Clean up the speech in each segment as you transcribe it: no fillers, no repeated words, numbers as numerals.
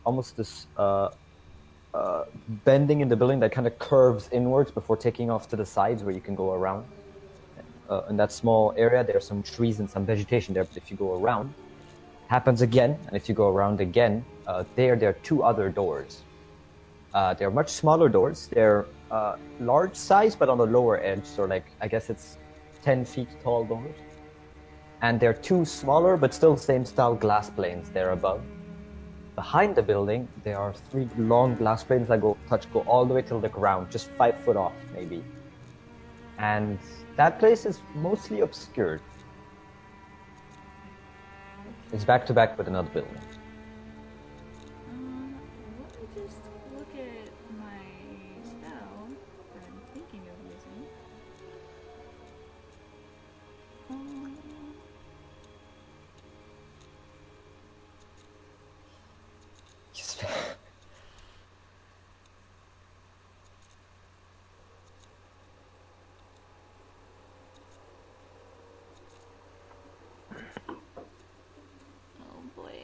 almost this bending in the building that kind of curves inwards before taking off to the sides where you can go around. In that small area, there are some trees and some vegetation there, but if you go around, happens again, and if you go around again, there are two other doors. They're much smaller doors. They're large size, but on the lower edge, so like I guess it's 10 feet tall doors. And they're two smaller, but still same style glass planes there above. Behind the building, there are three long glass planes that go all the way till the ground, just 5 foot off, maybe. And that place is mostly obscured. It's back to back with another building. Let me just look at my spell that I'm thinking of using. Oh boy.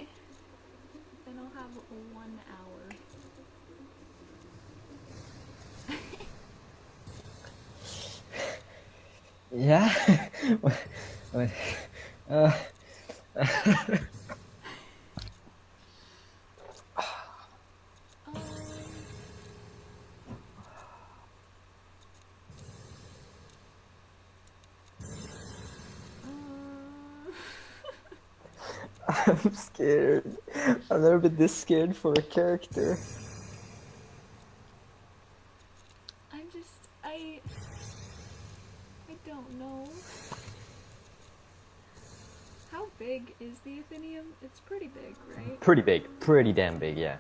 Then I'll have 1 hour. Yeah. I'm scared. I've never been this scared for a character. I don't know. How big is the Athenium? It's pretty big, right? Pretty big. Pretty damn big, yeah.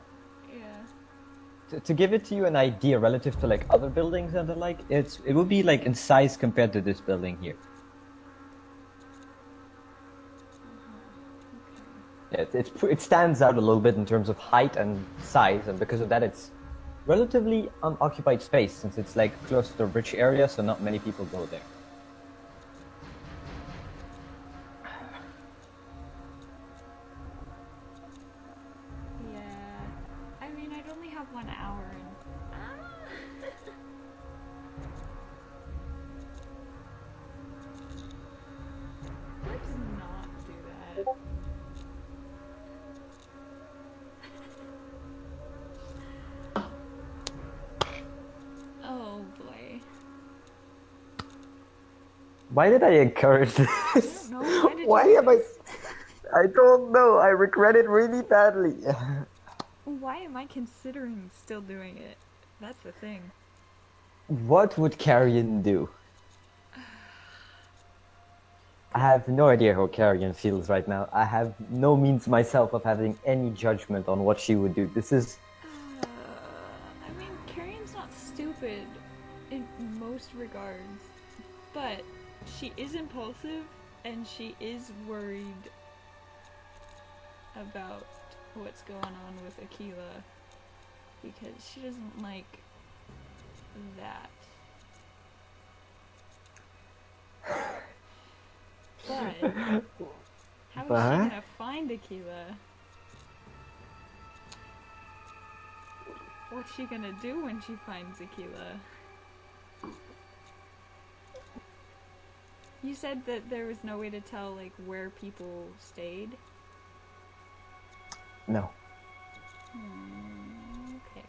Yeah. To give it to you an idea relative to like other buildings and the like, it would be like in size compared to this building here. Yeah, it stands out a little bit in terms of height and size, and because of that, it's relatively unoccupied space since it's like close to the rich area, so not many people go there. Yeah. I mean, I'd only have 1 hour and... Let's not do that. Oh boy. Why did I encourage this? I don't know. Why did Why you do am I? this? I don't know. I regret it really badly. Why am I considering still doing it? That's the thing. What would Carrion do? I have no idea how Carrion feels right now. I have no means myself of having any judgment on what she would do. This is... I mean, Carrion's not stupid in most regards, but she is impulsive and she is worried about what's going on with Aquila because she doesn't like that. But how is she gonna find Aquila? What's she gonna do when she finds Aquila? You said that there was no way to tell like where people stayed? No. Okay.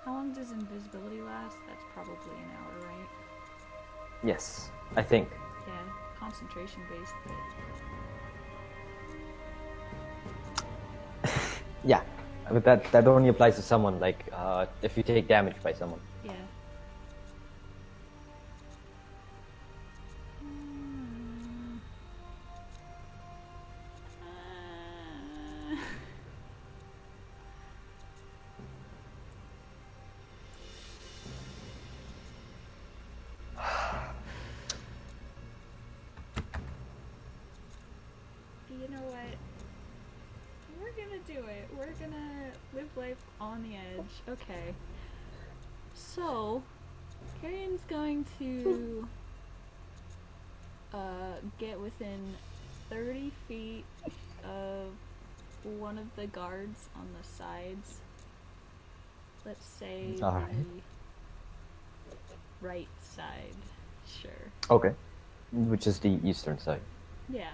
How long does invisibility last? That's probably an hour, right? Yes, I think. Yeah, concentration based. Yeah, but that only applies to someone like if you take damage by someone. Yeah. You know what? We're gonna do it. We're gonna live life on the edge. Okay. So, Carrion's going to get within 30 feet of one of the guards on the sides. Let's say All right. the right side. Sure. Okay. Which is the eastern side. Yeah.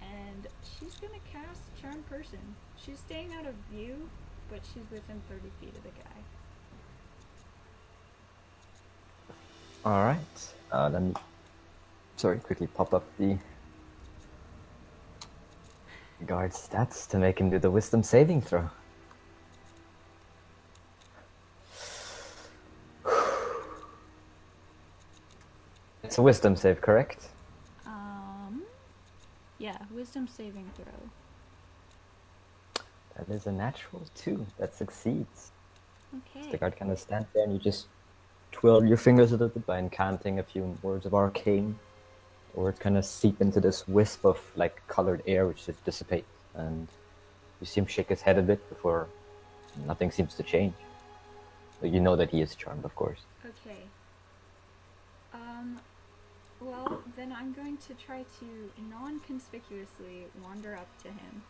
And she's gonna cast Charm Person. She's staying out of view, but she's within 30 feet of the guy. Alright. Let me... Sorry, quickly pop up the guard stats to make him do the wisdom saving throw. It's a wisdom save, correct? Yeah, wisdom saving throw. That is a natural 2. That succeeds. Okay. So the guard kind of stands there and you just twirl your fingers a little bit by incanting a few words of arcane. The words kind of seep into this wisp of like colored air which just dissipates, and you see him shake his head a bit before nothing seems to change. But you know that he is charmed, of course. Okay. Well, then I'm going to try to non-conspicuously wander up to him.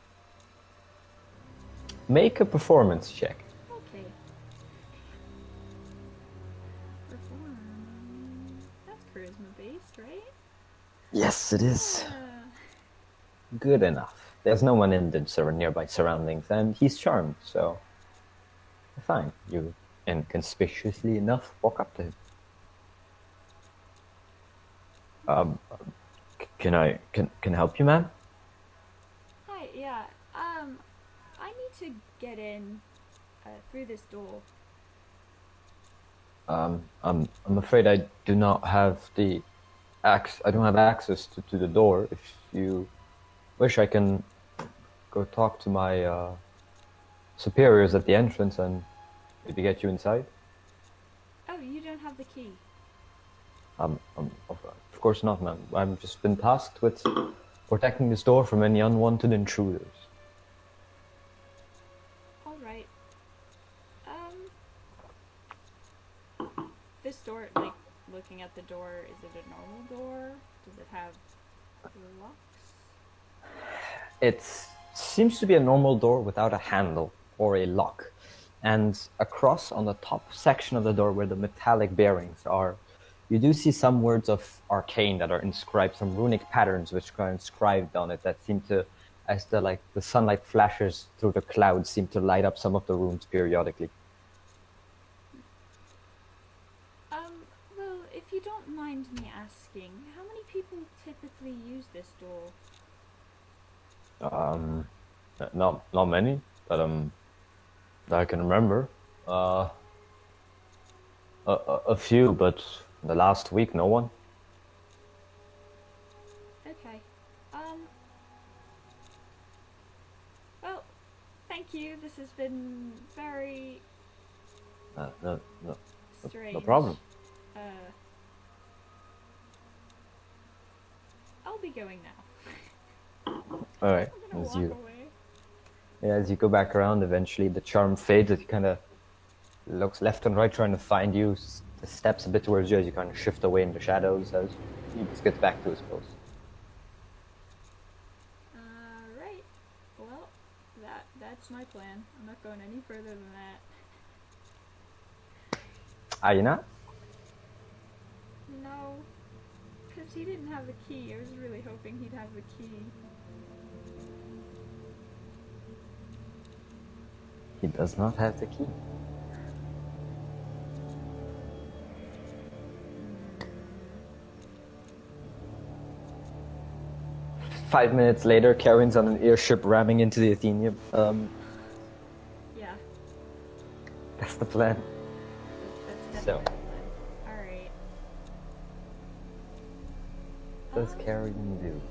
Make a performance check. Okay. Perform. That's charisma based, right? Yes, it is. Yeah. Good enough. There's no one in the nearby surroundings, and he's charmed, so fine. You, inconspicuously enough, walk up to him. Can I help you, ma'am? Hi, yeah. I need to get in through this door. I'm afraid I do not have I don't have access to the door. If you wish, I can go talk to my superiors at the entrance and maybe get you inside. Oh, you don't have the key. Of course not, ma'am. I've just been tasked with protecting this door from any unwanted intruders. All right. This door, like, looking at the door, is it a normal door? Does it have locks? It seems to be a normal door without a handle or a lock. And across on the top section of the door where the metallic bearings are, you do see some words of arcane that are inscribed, some runic patterns which are inscribed on it that seem to, as the sunlight flashes through the clouds, seem to light up some of the runes periodically. Well, if you don't mind me asking, how many people typically use this door? Not many, but that I can remember. A few, but the last week, no one. Okay. Well, thank you. This has been very No strange. no problem. I'll be going now. All right, I'm gonna walk away. as you go back around, eventually the charm fades. As he kind of looks left and right, trying to find you. Steps a bit towards you as you kind of shift away in the shadows. As he just gets back to his post. Right. Well, that's my plan. I'm not going any further than that. Are you not? No, because he didn't have the key. I was really hoping he'd have the key. He does not have the key. Five minutes later, Carrion's on an airship ramming into the Athenium. Yeah, That's the plan. that's So. definitely the plan. Alright. What does Carrion do?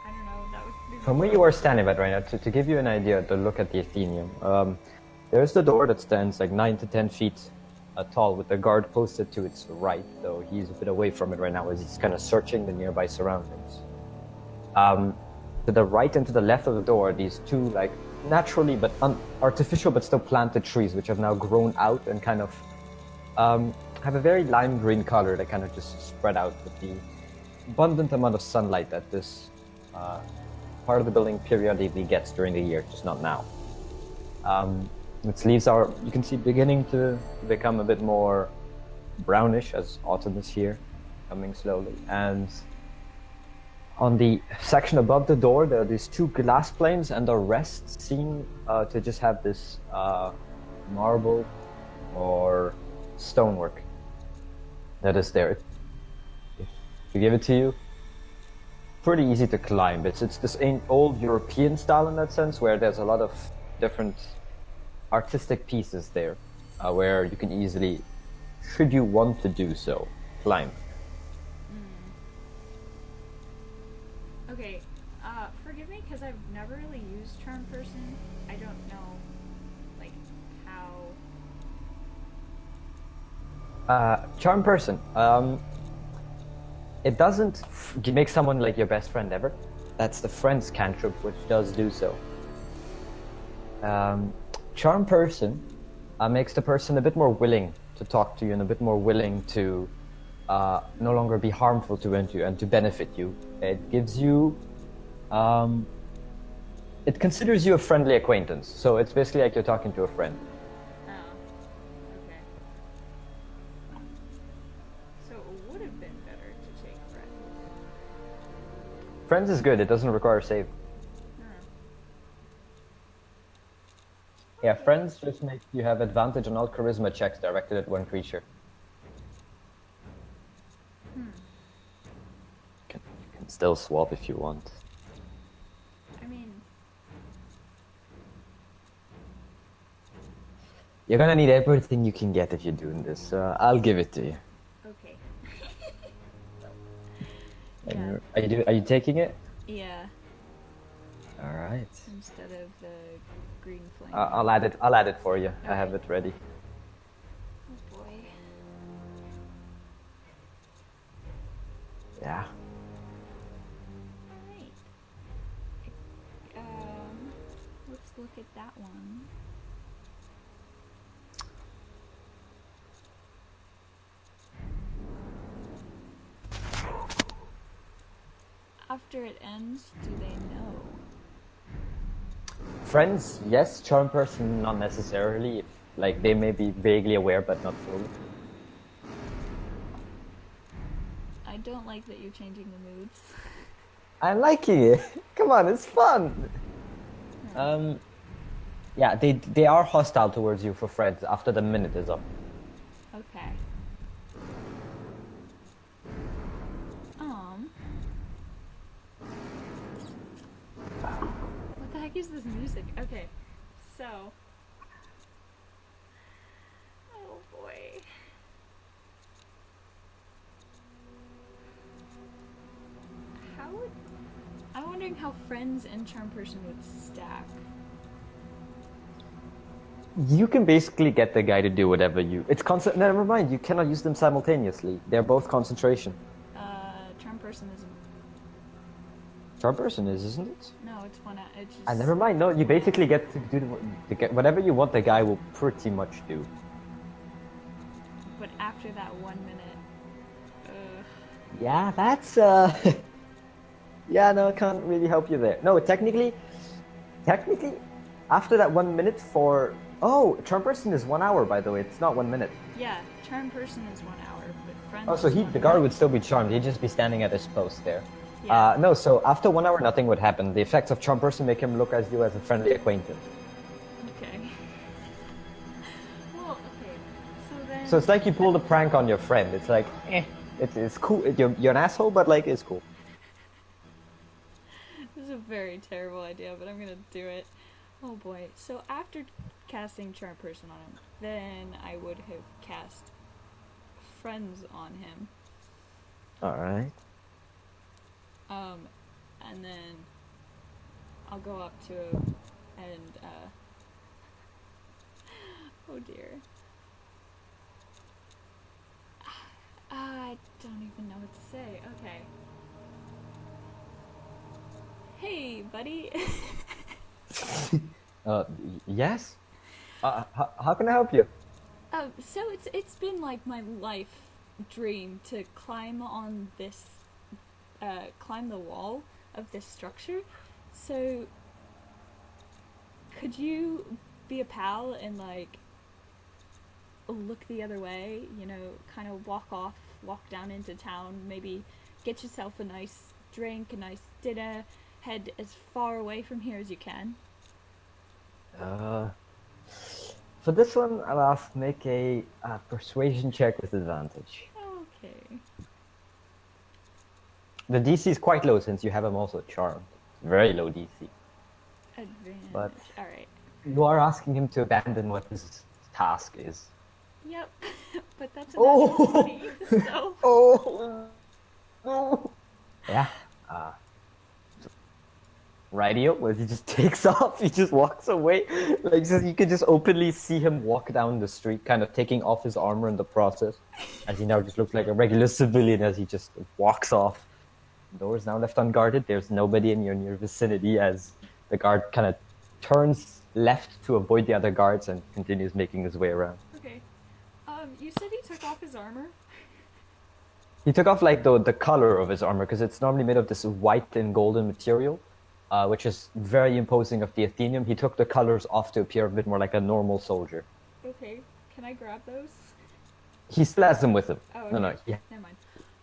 I don't know, that was... From where you are standing at right now, to give you an idea, to look at the Athenium, there's the door that stands like 9 to 10 feet tall with the guard posted to its right, though he's a bit away from it right now as he's kind of searching the nearby surroundings. To the right and to the left of the door, these two like naturally but artificial but still planted trees which have now grown out and kind of have a very lime green color that kind of just spread out with the abundant amount of sunlight that this part of the building periodically gets during the year, just not now. Its leaves are, you can see, beginning to become a bit more brownish as autumn is here, coming slowly. And on the section above the door, there are these two glass planes, and the rest seem to just have this marble or stonework that is there. If you give it to you, pretty easy to climb. It's this old European style in that sense, where there's a lot of different artistic pieces there, where you can easily, should you want to do so, climb. Okay, forgive me because I've never really used Charm Person. I don't know, like, how... Charm Person. It doesn't make someone like your best friend ever. That's the Friends cantrip, which does do so. Charm Person makes the person a bit more willing to talk to you and a bit more willing to no longer be harmful to you and to benefit you. It gives you... it considers you a friendly acquaintance, so it's basically like you're talking to a friend. Oh, okay. So it would have been better to take Friends. Friends is good, it doesn't require save. Yeah, Friends just makes you have advantage on all charisma checks directed at one creature. You can still swap if you want. I mean... You're gonna need everything you can get if you're doing this, so I'll give it to you. Okay. Yeah. Are you taking it? Yeah. Alright. Instead of the green flame. I'll add it for you. Okay. I have it ready. Oh boy. Yeah. Alright. Let's look at that one. After it ends, do they know? Friends, yes. Charm Person, not necessarily. Like, they may be vaguely aware, but not fully. I don't like that you're changing the moods. I'm liking it. Come on, it's fun. Yeah, they are hostile towards you for Friends after the minute is up. Okay. What the heck is this music? Okay, so... Oh boy. How would... I'm wondering how Friends and Charm Person would stack. You can basically get the guy to do whatever you... It's constant... Never mind, you cannot use them simultaneously. They're both concentration. Charm Person isn't... Charm Person is, isn't it? No, it's one... It's just... Never mind, no, you basically get to do whatever you want the guy will pretty much do. But after that 1 minute... Yeah, that's, Yeah, no, I can't really help you there. No, technically, after that 1 minute for... Oh, Charm Person is 1 hour, by the way. It's not 1 minute. Yeah, Charm Person is 1 hour, but Friends Oh, so is the guard would still be charmed. He'd just be standing at his post there. Yeah. No, so after 1 hour, nothing would happen. The effects of Charm Person make him look as you as a friendly acquaintance. Okay. Well, okay. So then... So it's like you pulled a prank on your friend. It's like, it's cool. You're an asshole, but like, it's cool. This is a very terrible idea, but I'm gonna do it. Oh boy. So after casting Charm Person on him, then I would have cast Friends on him. Alright. And then I'll go up to him and, oh dear. I don't even know what to say. Okay. Hey, buddy. Yes. How can I help you? So it's been like my life dream to climb on this, climb the wall of this structure. So could you be a pal and like look the other way? You know, kind of walk down into town, maybe get yourself a nice drink, a nice dinner, head as far away from here as you can. Uh, for this one, I'll ask make a persuasion check with advantage. Okay. The DC is quite low since you have him also charmed. Very low DC. But Advantage. All right. you are asking him to abandon what his task is. Yep. But that's a natural Oh! 20, so. Oh! No! Yeah. Radio, as he just takes off, he just walks away. Like you can just openly see him walk down the street, kind of taking off his armor in the process, as he now just looks like a regular civilian as he just walks off. The door is now left unguarded. There's nobody in your near vicinity as the guard kind of turns left to avoid the other guards and continues making his way around. Okay. You said he took off his armor? He took off like the color of his armor because it's normally made of this white and golden material, which is very imposing of the Athenium. He took the colors off to appear a bit more like a normal soldier. Okay. Can I grab those? He still has them with him. Oh, okay. No, he Never mind.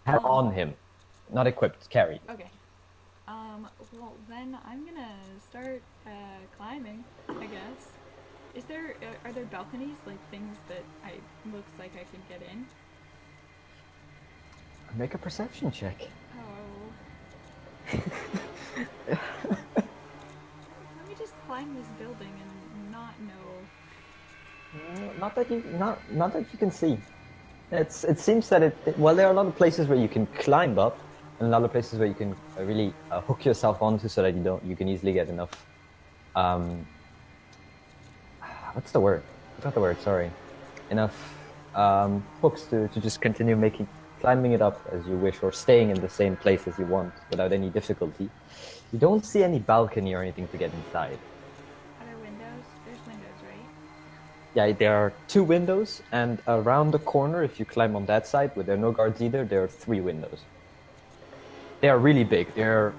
had on him, not equipped, carried. Okay. Well then I'm gonna start climbing, I guess. Is there are there balconies, like things that I looks like I can get in? Make a perception check. Oh. Let me just climb this building and not know. Not that you can see. It seems that well, there are a lot of places where you can climb up, and a lot of places where you can really hook yourself onto so that you can easily get enough. What's the word? I forgot the word. Sorry. Enough hooks to just continue climbing it up as you wish, or staying in the same place as you want without any difficulty. You don't see any balcony or anything to get inside. Are there windows? There's windows, right? Yeah, there are 2 windows, and around the corner, if you climb on that side, where there are no guards either, there are 3 windows. They are really big. They're...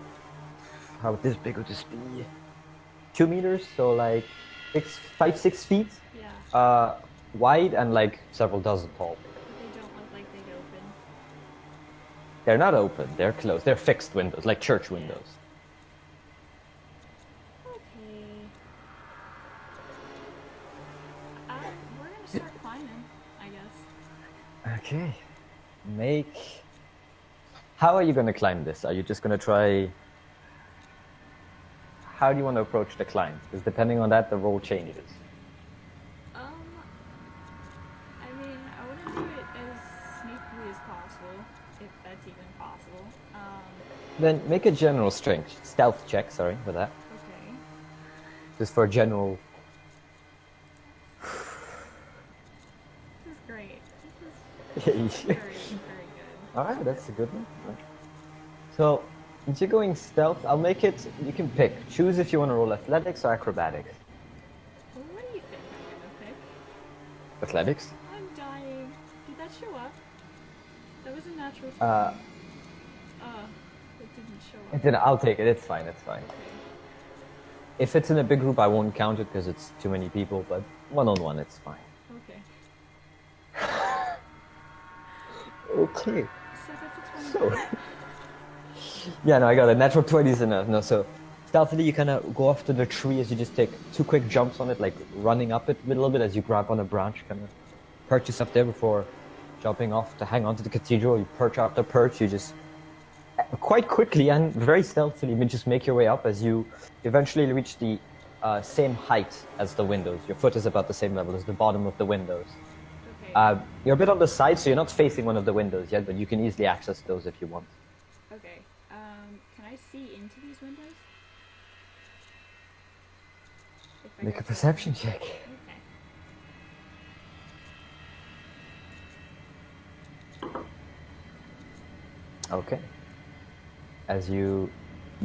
How this big would this be? 2 meters, so like 5-6 feet Yeah. wide and like several dozen tall. They don't look like they'd open. They're not open, they're closed. They're fixed windows, like church windows. Okay. We're gonna start climbing, I guess. Okay. How are you going to climb this? Are you just going to try... How do you want to approach the climb? Because depending on that, the roll changes. I mean, I want to do it as sneakily as possible, if that's even possible. Then make a general stealth check, sorry, for that. Okay. Just for a general... This is great. This is very, very good. Alright, that's a good one. So, since you're going stealth, I'll make it... You can pick. Choose if you want to roll athletics or acrobatics. Well, what do you think I'm gonna pick? Athletics? I'm dying. Did that show up? That was a natural. It didn't show up. I'll take it. It's fine. It's fine. Okay. If it's in a big group, I won't count it because it's too many people. But one-on-one, it's fine. Okay. Okay. So that's a 20. So, yeah, no, I got it. Natural 20 is enough. No, so stealthily you kind of go off to the tree as you just take 2 quick jumps on it, like running up it a little bit as you grab on a branch, kind of perch yourself there before jumping off to hang onto the cathedral. You perch out the perch, you just quite quickly and very stealthily you just make your way up as you eventually reach the same height as the windows. Your foot is about the same level as the bottom of the windows. Okay. You're a bit on the side, so you're not facing one of the windows yet, but you can easily access those if you want. Okay. Can I see into these windows? If I Make go a to- perception check. Okay. Okay. As you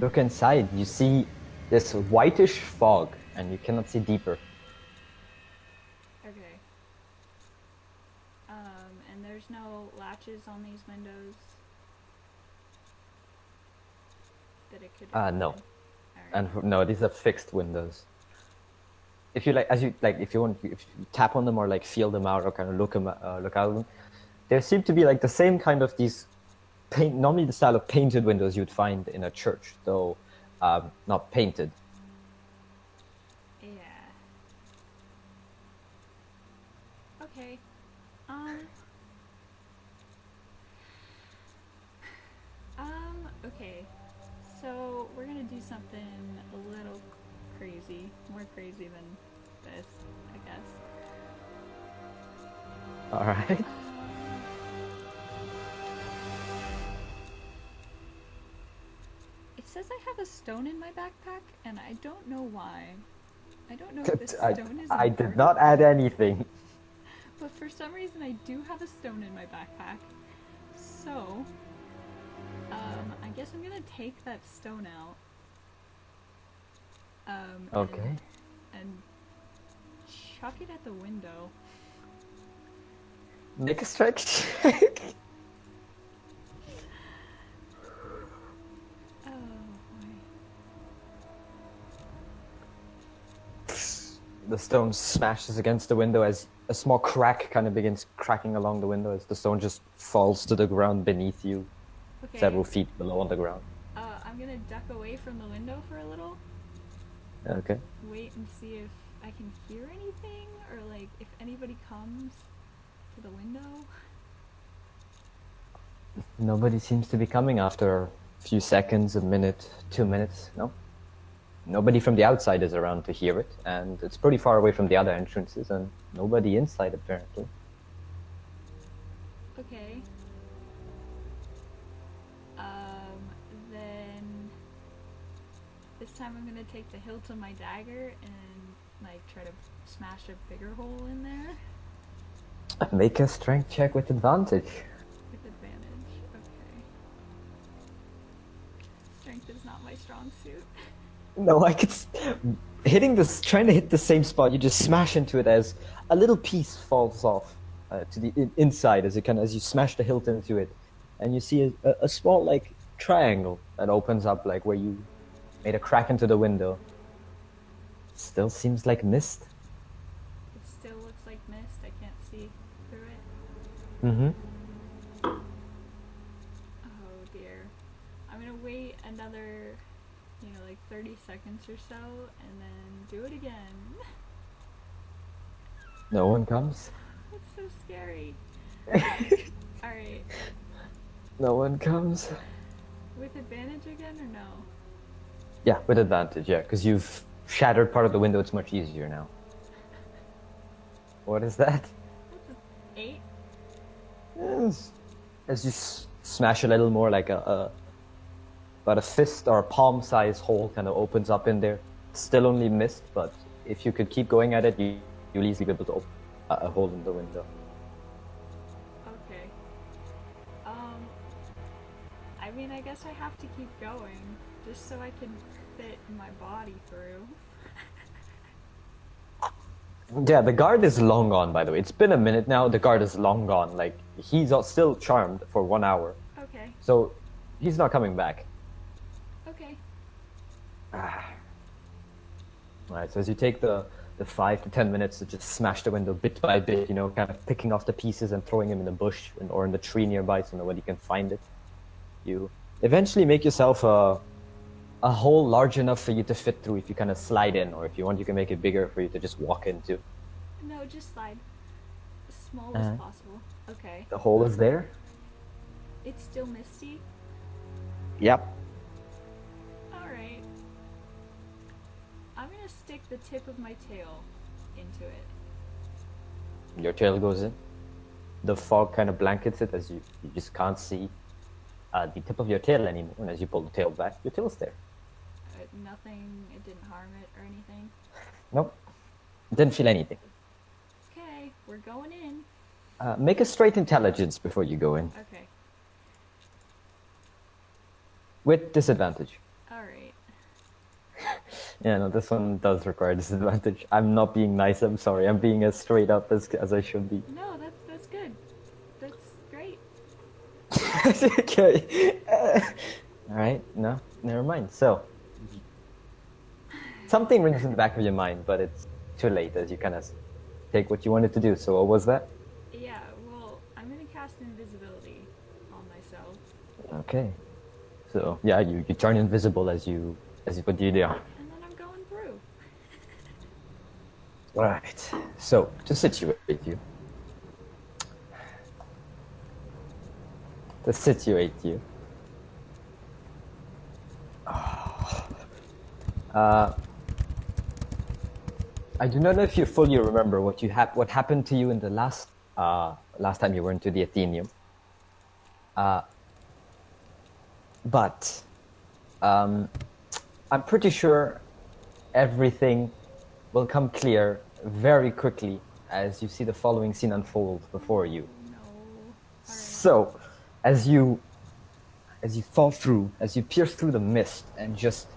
look inside, you see this whitish fog, and you cannot see deeper. Okay. And there's no latches on these windows that it could No. open? Alright. And no, these are fixed windows. If you like, if you tap on them or like feel them out or kind of look out of them, there seem to be like the same kind of these normally the style of painted windows you'd find in a church, though not painted. Yeah. Okay. Okay. So we're gonna do something a little crazy, more crazy than this, I guess. All right. It says I have a stone in my backpack, and I don't know why. I don't know if this stone is important. I did not add anything. But for some reason I do have a stone in my backpack. So, I guess I'm gonna take that stone out. Okay. And chuck it at the window. Make a strength check. Oh boy. The stone smashes against the window as a small crack kind of begins cracking along the window as the stone just falls to the ground beneath you, Okay. several feet below on the ground. I'm gonna duck away from the window for a little. Okay. Wait and see if I can hear anything, or like if anybody comes to the window. Nobody seems to be coming after a few seconds, a minute, 2 minutes, no? Nobody from the outside is around to hear it, and it's pretty far away from the other entrances, and nobody inside apparently. Okay. Then this time I'm gonna take the hilt of my dagger and like try to smash a bigger hole in there. Make a strength check with advantage. With advantage, okay. Strength is not my strong suit. No, I could. Trying to hit the same spot, you just smash into it as a little piece falls off to the inside as you smash the hilt into it, and you see a small like triangle that opens up like where you made a crack into the window. Still seems like mist. It still looks like mist. I can't see through it. Mm-hmm. Oh dear. I'm gonna wait another, like 30 seconds or so, and then do it again. No one comes. That's so scary. Alright. No one comes. With advantage again, or no? Yeah, with advantage. Yeah, because you've shattered part of the window. It's much easier now. What is that? What's it? 8? Yes. As you smash a little more, like about a fist or a palm-sized hole kind of opens up in there. Still only mist, but if you could keep going at it, you'll easily be able to open a hole in the window. Okay. I mean, I guess I have to keep going, just so I can fit my body through. Yeah, the guard is long gone, by the way. It's been a minute now. The guard is long gone. Like, he's still charmed for 1 hour. Okay. So, he's not coming back. Okay. Alright, so as you take the 5 to 10 minutes to just smash the window bit by bit, kind of picking off the pieces and throwing them in the bush or in the tree nearby so nobody can find it, you eventually make yourself a hole large enough for you to fit through if you kind of slide in, or if you want, you can make it bigger for you to just walk into. No, just slide. As small as possible. Okay. The hole is there? It's still misty? Yep. Alright. I'm gonna stick the tip of my tail into it. Your tail goes in. The fog kind of blankets it as you just can't see the tip of your tail anymore. And as you pull the tail back, your tail's there. Nothing, it didn't harm it or anything? Nope. Didn't feel anything. Okay, we're going in. Make a straight intelligence before you go in. Okay. With disadvantage. Alright. Yeah, no, this one does require disadvantage. I'm not being nice, I'm sorry. I'm being as straight up as I should be. No, that's good. That's great. Okay. Alright, no, never mind. So, something rings in the back of your mind, but it's too late as you kind of take what you wanted to do. So, what was that? Yeah, well, I'm gonna cast invisibility on myself. Okay. So, yeah, you turn invisible as you what do you do? And then I'm going through. Alright. So, to situate you. To situate you. I do not know if you fully remember what happened to you in the last time you were into the Athenium. But I'm pretty sure everything will come clear very quickly as you see the following scene unfold before you. No. Alright. So, as you fall through, as you pierce through the mist and just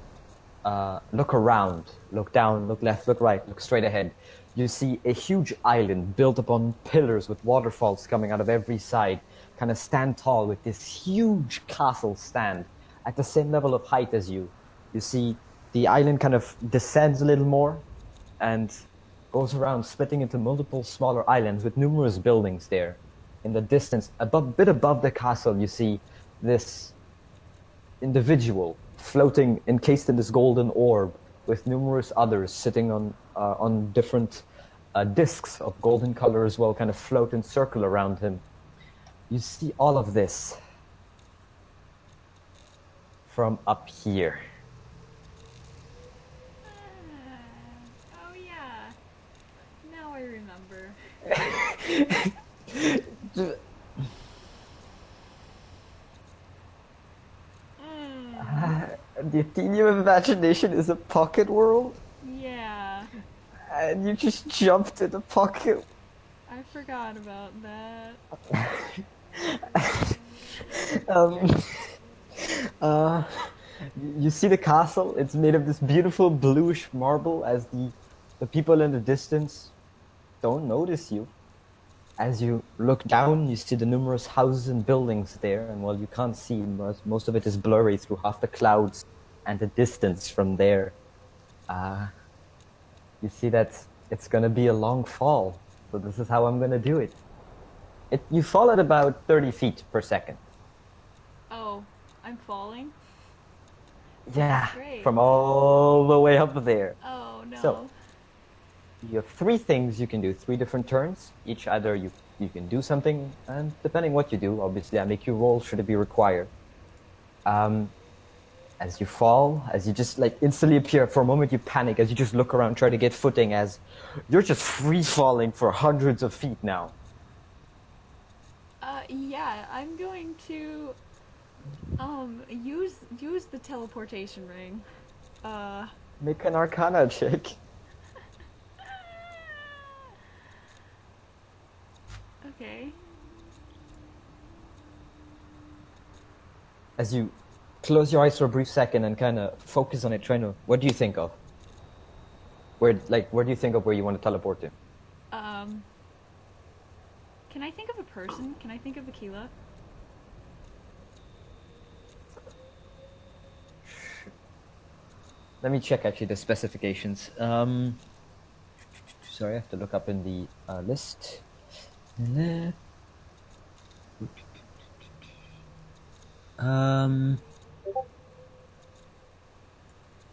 look around, look down, look left, look right, look straight ahead, you see a huge island built upon pillars with waterfalls coming out of every side, kind of stand tall with this huge castle stand at the same level of height as you. You see the island kind of descends a little more and goes around, splitting into multiple smaller islands with numerous buildings there. In the distance, a bit above the castle, you see this individual floating, encased in this golden orb, with numerous others sitting on different discs of golden color as well, kind of float and circle around him. You see all of this from up here. Oh yeah. Now I remember. The Athenian imagination is a pocket world, Yeah. and you just jump to the pocket. I forgot about that. Um, uh, you see the castle. It's made of this beautiful bluish marble as the people in the distance don't notice you. As you look down, you see the numerous houses and buildings there, and while you can't see, most of it is blurry through half the clouds and the distance from there. You see that it's going to be a long fall, so this is how I'm going to do it. You fall at about 30 feet per second. Oh, I'm falling? Yeah, Great. from all the way up there. Oh no. So, you have three things you can do, three different turns. Each either you can do something, and depending what you do, obviously I make you roll should it be required. As you fall, as you just like instantly appear, for a moment you panic as you just look around, try to get footing as you're just free falling for hundreds of feet now. Yeah, I'm going to use the teleportation ring. Make an Arcana check. Okay. As you close your eyes for a brief second and kind of focus on it, trying to, what do you think of? Where do you think of where you want to teleport to? Can I think of a person? Can I think of Aquila? Let me check actually the specifications. Sorry, I have to look up in the list.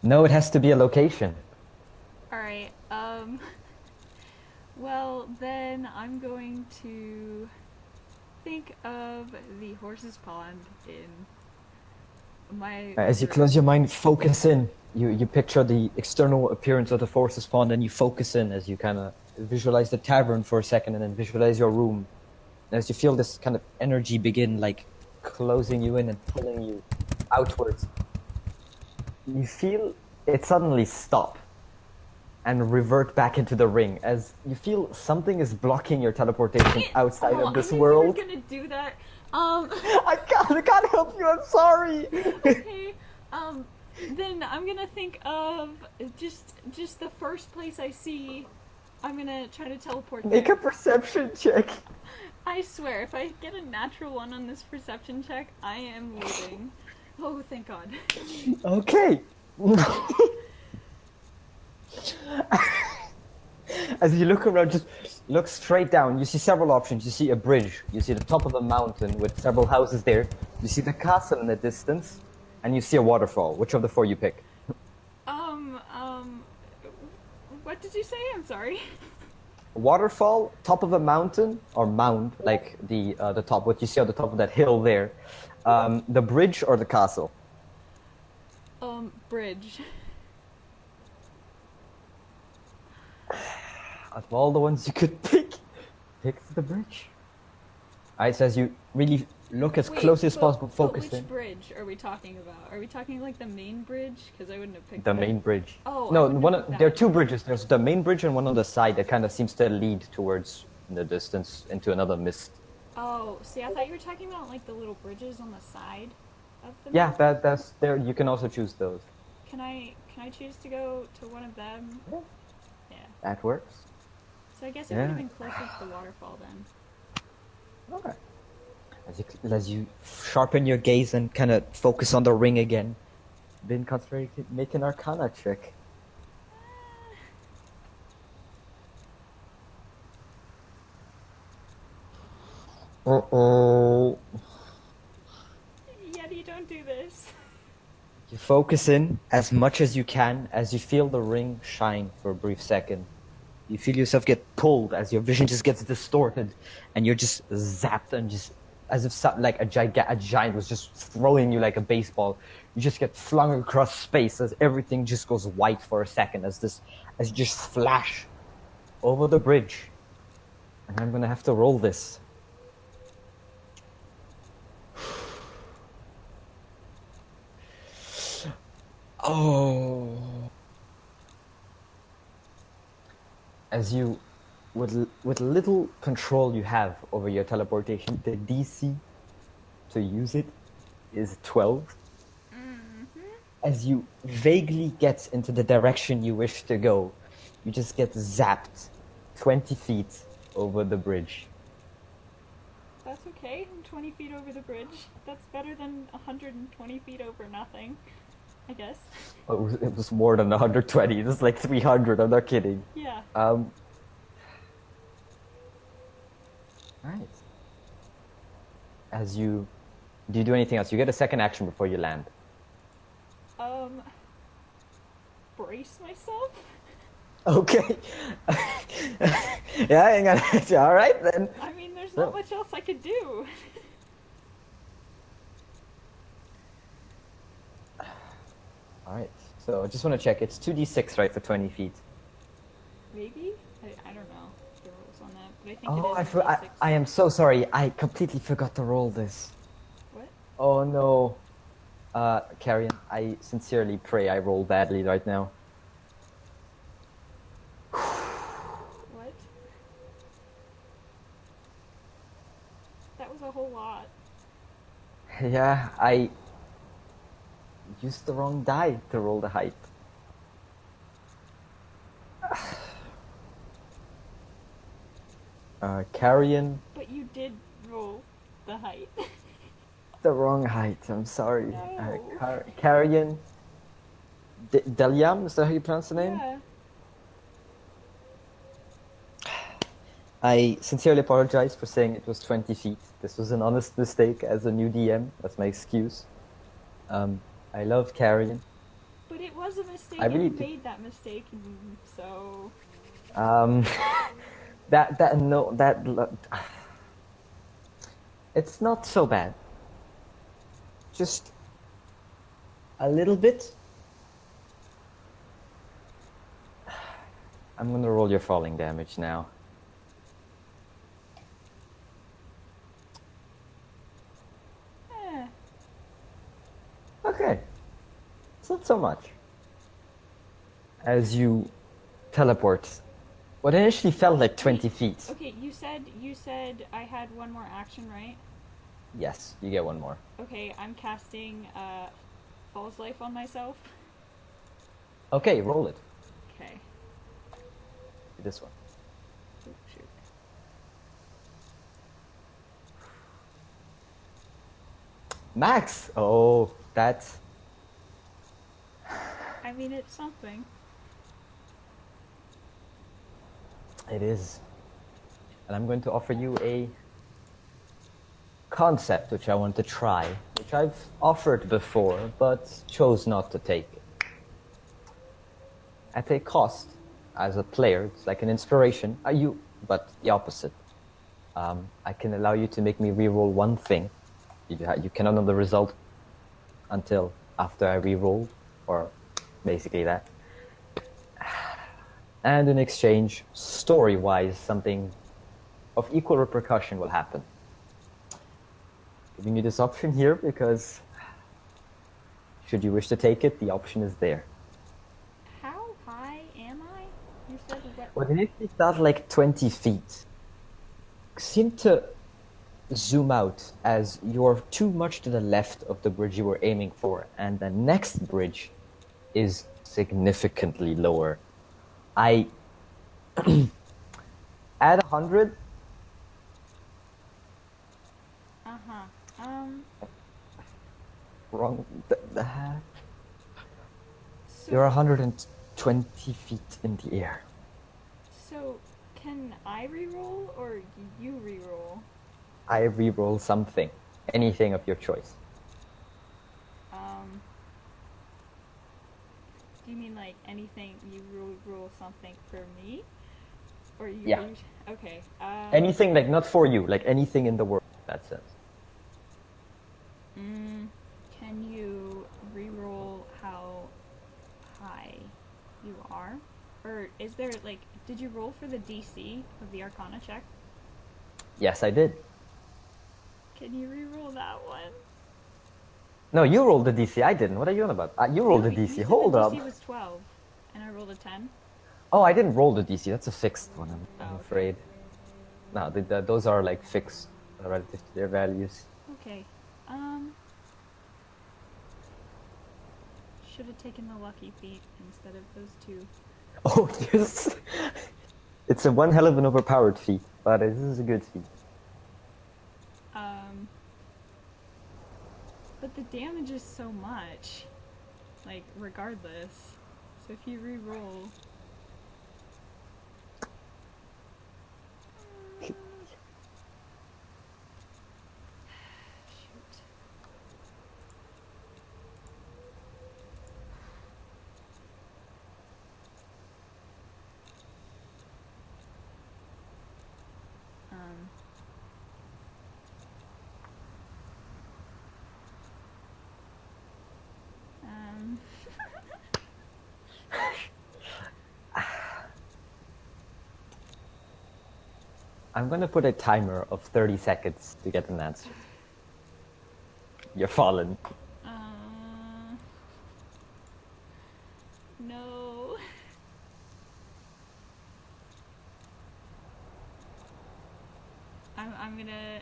No, it has to be a location. Alright, well, then I'm going to think of the horse's pond in my... As you close your mind, focus in. You picture the external appearance of the horse's pond, and you focus in as you kind of visualize the tavern for a second, and then visualize your room. And as you feel this kind of energy begin, like, closing you in and pulling you outwards, you feel it suddenly stop and revert back into the ring as you feel something is blocking your teleportation outside of this world. I knew you were gonna do that. I can't help you, I'm sorry. Okay. Then I'm gonna think of just the first place I see. I'm gonna try to teleport Make there. a perception check. I swear, if I get a natural one on this perception check, I am leaving. Oh, thank God. Okay. As you look around, just look straight down. You see several options. You see a bridge. You see the top of a mountain with several houses there. You see the castle in the distance, and you see a waterfall. Which of the four you pick? What did you say? I'm sorry. Waterfall, top of a mountain or mound, like the top. What you see on the top of that hill there. The bridge or the castle. Bridge. Out of all the ones you could pick the bridge. Alright, so as you really look as close as possible, focus which in. bridge are we talking about? Are we talking like the main bridge? Because I wouldn't have picked The that. main bridge. Oh, No, I wouldn't have picked there are that. two bridges. There's the main bridge and one on the side that kind of seems to lead towards in the distance into another mist. Oh, see, I thought you were talking about like the little bridges on the side of the Yeah, map. that's there. You can also choose those. Can I choose to go to one of them? Yeah. Yeah. That works. So I guess it Yeah. would have been closer to the waterfall then. Okay. As you sharpen your gaze and kind of focus on the ring again, then concentrate, make an Arcana check. Uh-oh. Yeti, don't do this. You focus in as much as you can as you feel the ring shine for a brief second. You feel yourself get pulled as your vision just gets distorted and you're just zapped and just as if like a giant was just throwing you like a baseball. You just get flung across space as everything just goes white for a second as you just flash over the bridge. And I'm gonna have to roll this. Oh. As you, with little control you have over your teleportation, the DC to use it is 12. As you vaguely get into the direction you wish to go, you just get zapped 20 feet over the bridge. That's okay. I'm 20 feet over the bridge. That's better than 120 feet over nothing, I guess. It was more than 120. It was like 300. I'm not kidding. Yeah. Right. Do you do anything else? You get a second action before you land. Brace myself? Okay. Yeah, hang on. All right then. I mean, there's not much else I could do. All right. So I just want to check. It's 2d6, right, for 20 feet. Maybe? I don't know the rules on that, but I think Oh, it is I am so sorry. I completely forgot to roll this. What? Oh no. Carrion, I sincerely pray I roll badly right now. What? That was a whole lot. Yeah, I used the wrong die to roll the height. Carrion, But you did roll the height. the wrong height. I'm sorry. No. Carrion, Deliam, is that how you pronounce the name? Yeah. I sincerely apologize for saying it was 20 feet. This was an honest mistake as a new DM. That's my excuse. I love Carrion. But it was a mistake, I really and you did. made that mistake, so... It's not so bad. Just a little bit. I'm gonna roll your falling damage now. Eh. Okay. It's not so much. As you teleport, what initially felt like 20 feet. Okay, you said I had one more action, right? Yes, you get one more. Okay, I'm casting False life on myself. Okay, roll it. Okay. This one. Oh, shoot. Max! Oh, that's... I mean, it's something. It is. And I'm going to offer you a concept which I want to try, which I've offered before, but chose not to take it. At a cost, as a player, it's like an inspiration, but the opposite. I can allow you to make me reroll one thing. You cannot know the result until after I reroll, or basically that. And in exchange, story-wise, something of equal repercussion will happen. Giving you this option here because should you wish to take it, the option is there. How high am I? You said what? Well, initially start like 20 feet. Seem to zoom out as you're too much to the left of the bridge you were aiming for, and the next bridge is significantly lower. I add 100. Wrong. So, You're 120 feet in the air. So, can I reroll or you reroll? I reroll something, anything of your choice. Do you mean like anything you roll something for me? Or you? Yeah. Okay. Anything, like, not for you, like anything in the world, in that sense. Can you reroll how high you are? Or is there, like, did you roll for the DC of the Arcana check? Yes, I did. Can you reroll that one? No, you rolled the DC. I didn't. What are you on about? You rolled No, the you DC. said Hold the up. DC was 12, and I rolled a 10. Oh, I didn't roll the DC. That's a fixed one, I'm okay. afraid. No, those are like fixed relative to their values. Okay. Should have taken the lucky feat instead of those two. Oh, yes. It's a one hell of an overpowered feat, but this is a good feat. But the damage is so much. Like, regardless. So if you re-roll... Shoot. I'm going to put a timer of 30 seconds to get an answer. You're fallen. No. I'm gonna...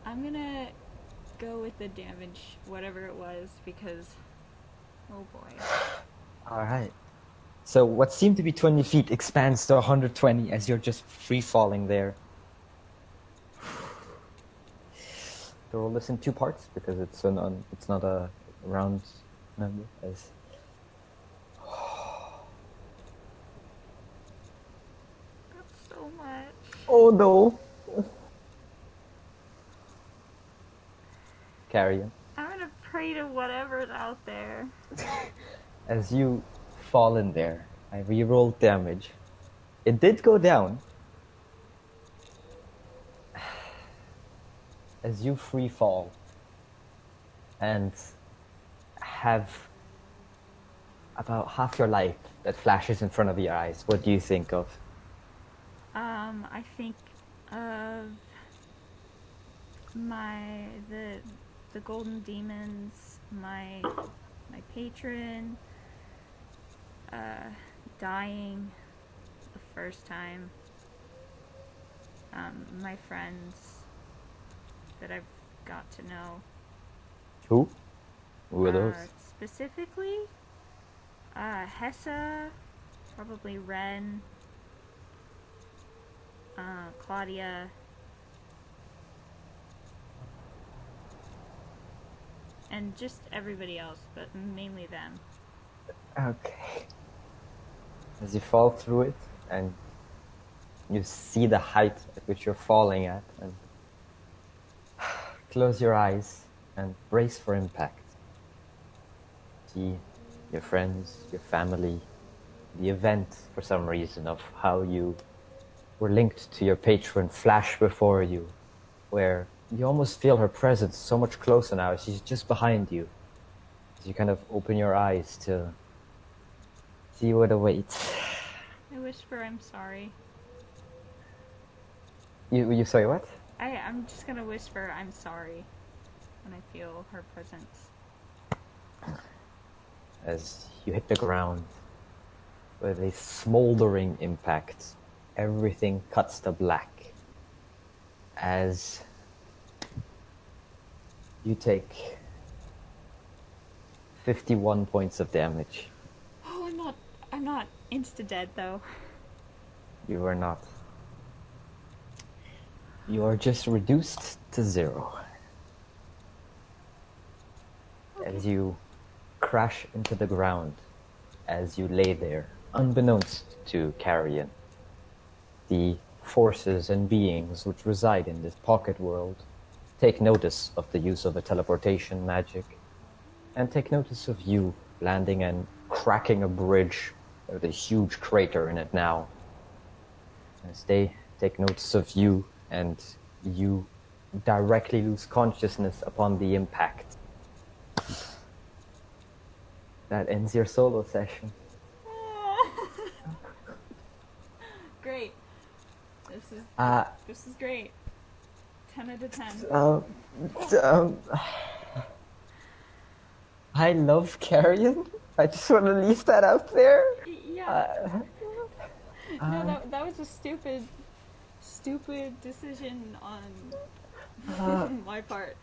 I'm gonna go with the damage, whatever it was, because... Oh boy. Alright. So what seemed to be 20 feet expands to 120 as you're just free-falling there. To roll this in two parts because it's not a round number. As That's so much. oh no! Carrion. I'm gonna pray to whatever's out there. As you fall in there, I re-rolled damage. It did go down. As you free fall and have about half your life that flashes in front of your eyes, what do you think of? I think of the golden demons, my patron, dying the first time, my friends that I've got to know. Who? Who are those? Specifically, Hessa, probably Ren, Claudia. And just everybody else, but mainly them. Okay. As you fall through it, and you see the height at which you're falling at, and close your eyes and brace for impact. See your friends, your family, the event, for some reason, of how you were linked to your patron flash before you, where you almost feel her presence so much closer now. She's just behind you. As you kind of open your eyes to see what awaits. I whisper, I'm sorry. You say what? I'm just gonna whisper, I'm sorry, when I feel her presence. As you hit the ground, with a smoldering impact, everything cuts to black. As you take 51 points of damage. Oh, I'm not insta-dead, though. You are not. You are just reduced to 0. Okay. As you crash into the ground, as you lay there, unbeknownst to Carrion, the forces and beings which reside in this pocket world take notice of the use of a teleportation magic, and take notice of you landing and cracking a bridge with a huge crater in it now. As they take notice of you, and you directly lose consciousness upon the impact. That ends your solo session. Great. This is great. 10 out of 10. I love Carrion. I just want to leave that out there. Yeah. No, that was a stupid decision on my part.